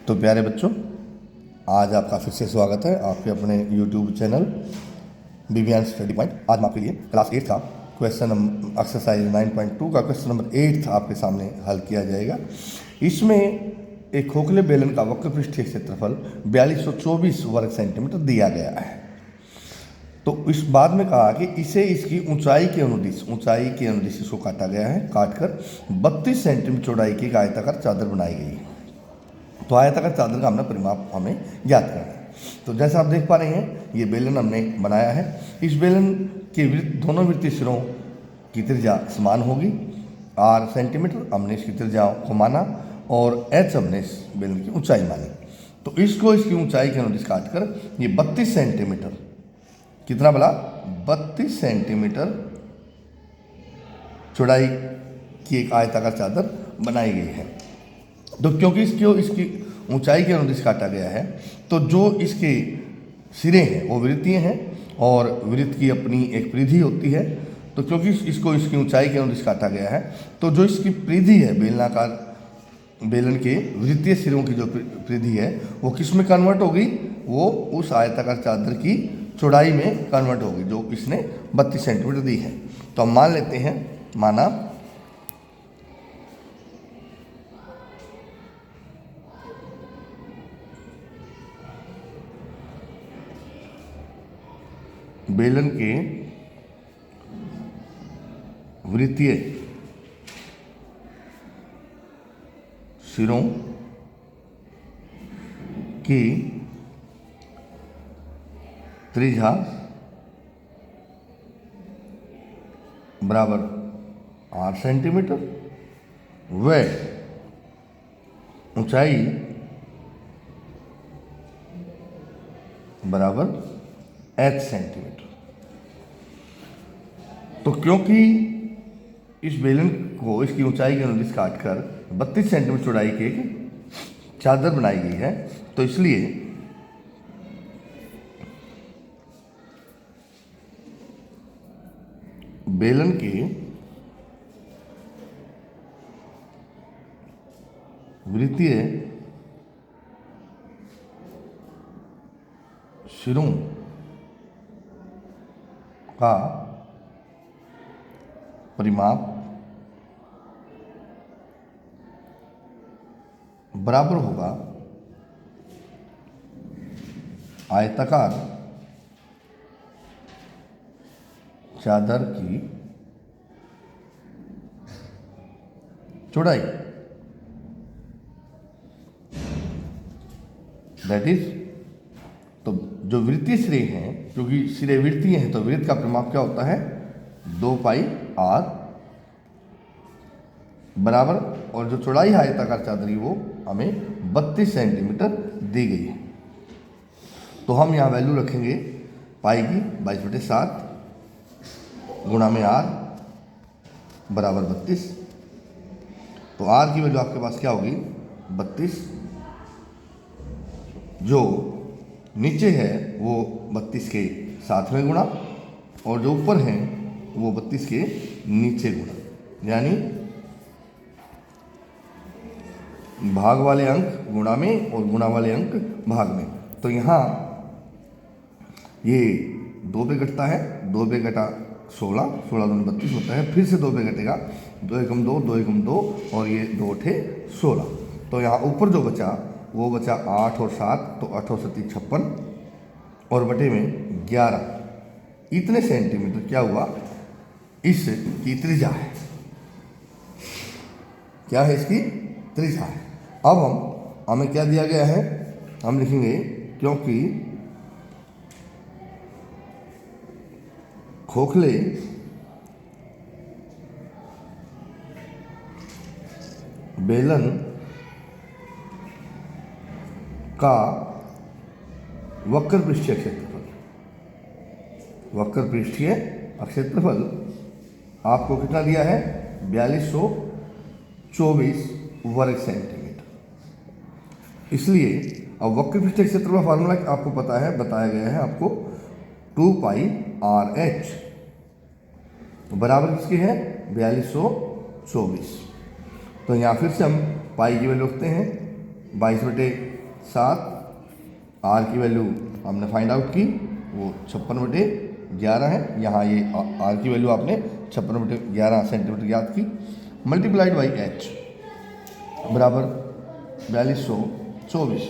तो प्यारे बच्चों, आज आपका फिर से स्वागत है आपके अपने YouTube चैनल विज्ञान स्टडी पॉइंट। आज मैं आपके लिए क्लास 8 का क्वेश्चन एक्सरसाइज 9.2 का क्वेश्चन नंबर 8 आपके सामने हल किया जाएगा। इसमें एक खोखले बेलन का वक्र पृष्ठीय क्षेत्रफल 4224 वर्ग सेंटीमीटर दिया गया है। तो इस बाद में कहा कि इसे इसकी ऊंचाई के अनुदिश इसको काटा गया है। काटकर 32 सेंटीमीटर चौड़ाई की एक आयताकार चादर बनाई गई है। तो आयताकार चादर का हमने परिमाप हमें ज्ञात करना है। तो जैसा आप देख पा रहे हैं, ये बेलन हमने बनाया है। इस बेलन के दोनों वृत्तीय सिरों की त्रिज्या समान होगी। r सेंटीमीटर हमने इसकी त्रिज्या को माना और h हमने इस बेलन की ऊंचाई मानी। तो इसको इसकी ऊंचाई के अनुदिश काटकर ये 32 सेंटीमीटर, कितना बड़ा, 32 सेंटीमीटर चौड़ाई की एक आयताकार चादर बनाई गई है। तो क्योंकि इसकी ऊंचाई के अनुदिश काटा गया है, तो जो इसके सिरे हैं वो वृत्तीय हैं और वृत्त की अपनी एक परिधि होती है। तो क्योंकि इसको इसकी ऊंचाई के अनुदिश काटा गया है, तो जो इसकी परिधि है बेलनाकार बेलन के वृत्तीय सिरों की जो परिधि है वो किस में कन्वर्ट होगी, वो उस आयताकार चादर की चौड़ाई में कन्वर्ट होगी जो इसने 32 सेंटीमीटर दी है। तो हम मान लेते हैं, माना बेलन के वृत्तीय सिरों की त्रिज्या बराबर 8 सेंटीमीटर व ऊंचाई बराबर h सेंटीमीटर। तो क्योंकि इस बेलन को इसकी ऊंचाई के अनुदिश काटकर 32 सेंटीमीटर चौड़ाई की एक चादर बनाई गई है, तो इसलिए बेलन के वृत्तीय सिरों का परिमाप बराबर होगा आयताकार चादर की चौड़ाई, दैट इज, तो जो वृत्तीय सिरे हैं, क्योंकि सिरे वृत्तीय हैं तो वृत्त का परिमाप क्या होता है, 2 पाई r बराबर, और जो चौड़ाई है आयताकार चादर की वो हमें 32 सेंटीमीटर दी गई है। तो हम यहाँ वैल्यू रखेंगे पाई की 22/7 गुणा में r बराबर 32। तो r की वैल्यू आपके पास क्या होगी, 32, जो नीचे है वो 32 के साथ में गुणा और जो ऊपर है वो 32 के नीचे गुणा, यानी भाग वाले अंक गुणा में और गुणा वाले अंक भाग में। तो यहाँ ये 2 पे घटता है, 2 पे घटा 16, 16 दूनी 32 होता है, फिर से 2 पे घटेगा, 2 एकम 2, 2 एकम 2 और ये 2 ठे 16। तो यहाँ ऊपर जो बचा वो बचा 8 और 7, तो 8 और 7 56 और बटे में 11, इतने सेंटीमीटर क्या हुआ, इसकी त्रिज्या है। क्या है, इसकी त्रिज्या है। अब हमें क्या दिया गया है, हम लिखेंगे क्योंकि खोखले बेलन का वक्र पृष्ठीय क्षेत्रफल, वक्र पृष्ठीय क्षेत्रफल आपको कितना दिया है, 4224 वर्ग सेंटीमीटर। इसलिए अब वक्र पृष्ठीय क्षेत्रफल का फार्मूला आपको पता है, बताया गया है आपको, 2 पाई RH बराबर किसके है, 4224। तो यहाँ फिर से हम पाई की वैल्यू रखते हैं 22/7, आर की वैल्यू हमने फाइंड आउट की, वो 56/11 है। यहाँ ये आर की वैल्यू आपने 56/11 सेंटीमीटर ज्ञात की, मल्टीप्लाइड बाई एच बराबर 4224।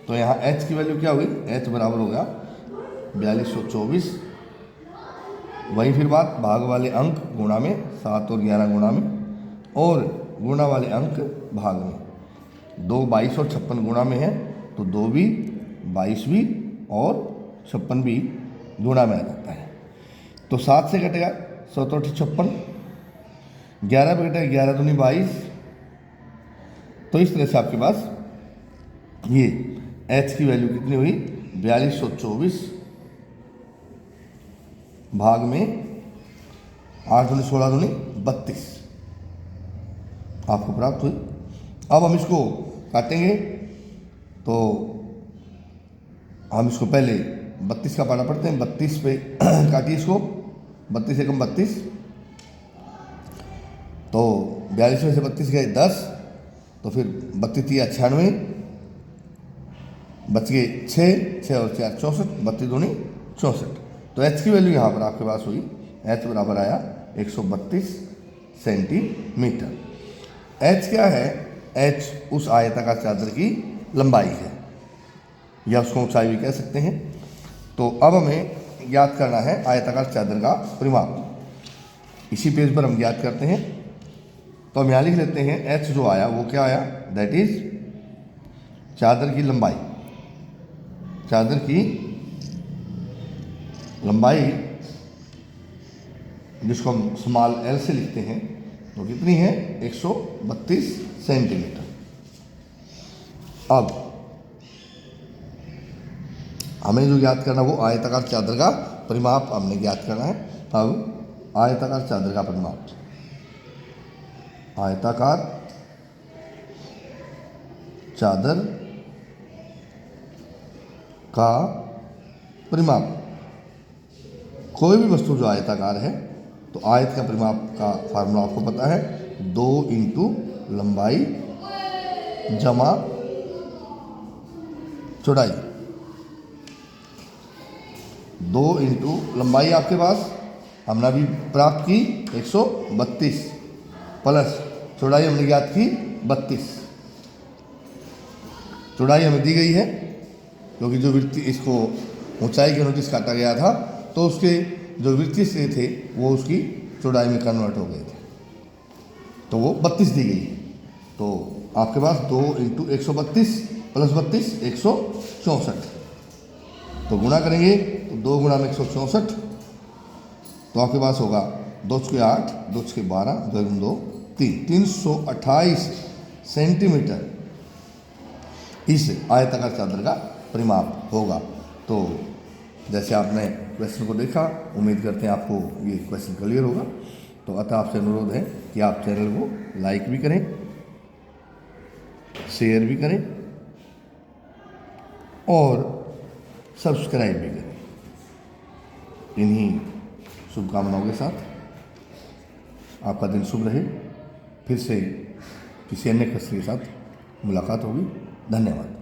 तो यहाँ एच की वैल्यू क्या हुई, एच बराबर हो गया 4224। वही फिर बात, भाग वाले अंक गुणा में, 7 और 11 गुणा में, और गुणा वाले अंक भाग में। 2 22 और 56 गुणा में है, तो 2 भी 22 भी और 56 भी गुणा में आ जाता है। तो 7 से कटेगा 7 और 56, 11 पे कटेगा 11 दूनी 22। तो इस तरह से आपके पास ये एच की वैल्यू कितनी हुई, 4224 भाग में 8 दूनी 16 दूनी 32 आपको प्राप्त हुई। अब हम इसको काटेंगे, तो हम इसको पहले 32 का पाना पढ़ते हैं। 32 पे काटिए इसको, 32 एकम 32, तो 42 में से 32 गए 10, तो फिर 32 या 96, बच गए 6 और 4 64, 32 दूनी 64। तो एच की वैल्यू यहाँ पर आपके पास हुई, एच बराबर आया 132 सेंटीमीटर। एच क्या है, एच उस आयताकार चादर की लंबाई है, या उसको ऊंचाई भी कह सकते हैं। तो अब हमें ज्ञात करना है आयताकार चादर का परिमाप। इसी पेज पर हम ज्ञात करते हैं। तो हम यहाँ लिख लेते हैं, एच जो आया वो क्या आया, दैट इज चादर की लंबाई। चादर की लंबाई जिसको हम स्मॉल एल से लिखते हैं, तो कितनी है, 132 सेंटीमीटर। अब हमें जो ज्ञात करना वो आयताकार चादर का परिमाप हमने ज्ञात करना है। अब आयताकार चादर का परिमाप, आयताकार चादर का परिमाप। कोई भी वस्तु जो आयताकार है, तो आयत का परिमाप का फार्मूला आपको पता है, 2 इंटू लंबाई जमा चौड़ाई। 2 इंटू लंबाई आपके पास हमने अभी प्राप्त की 132, प्लस चौड़ाई हमने ज्ञात की 32। चौड़ाई हमें दी गई है, क्योंकि जो वृत्ति इसको ऊंचाई के अनुसार काटा गया था, तो उसके जो वृत्तीय से थे वो उसकी चौड़ाई में कन्वर्ट हो गए थे, तो वो 32 दी गई है। तो आपके पास 2 इंटू 132 प्लस 32 164। तो गुणा करेंगे, तो 2 गुणा में 164, तो आपके पास होगा 2 छके 8, 2 छके 12, 2 2 3, 328 सेंटीमीटर इस आयताकार चादर का परिमाप होगा। तो जैसे आपने क्वेश्चन को देखा, उम्मीद करते हैं आपको ये क्वेश्चन क्लियर होगा। तो अतः आपसे अनुरोध है कि आप चैनल को लाइक भी करें, शेयर भी करें और सब्सक्राइब भी करें। इन्हीं शुभकामनाओं के साथ आपका दिन शुभ रहे। फिर से किसी अन्य क्वेश्चन के साथ मुलाकात होगी। धन्यवाद।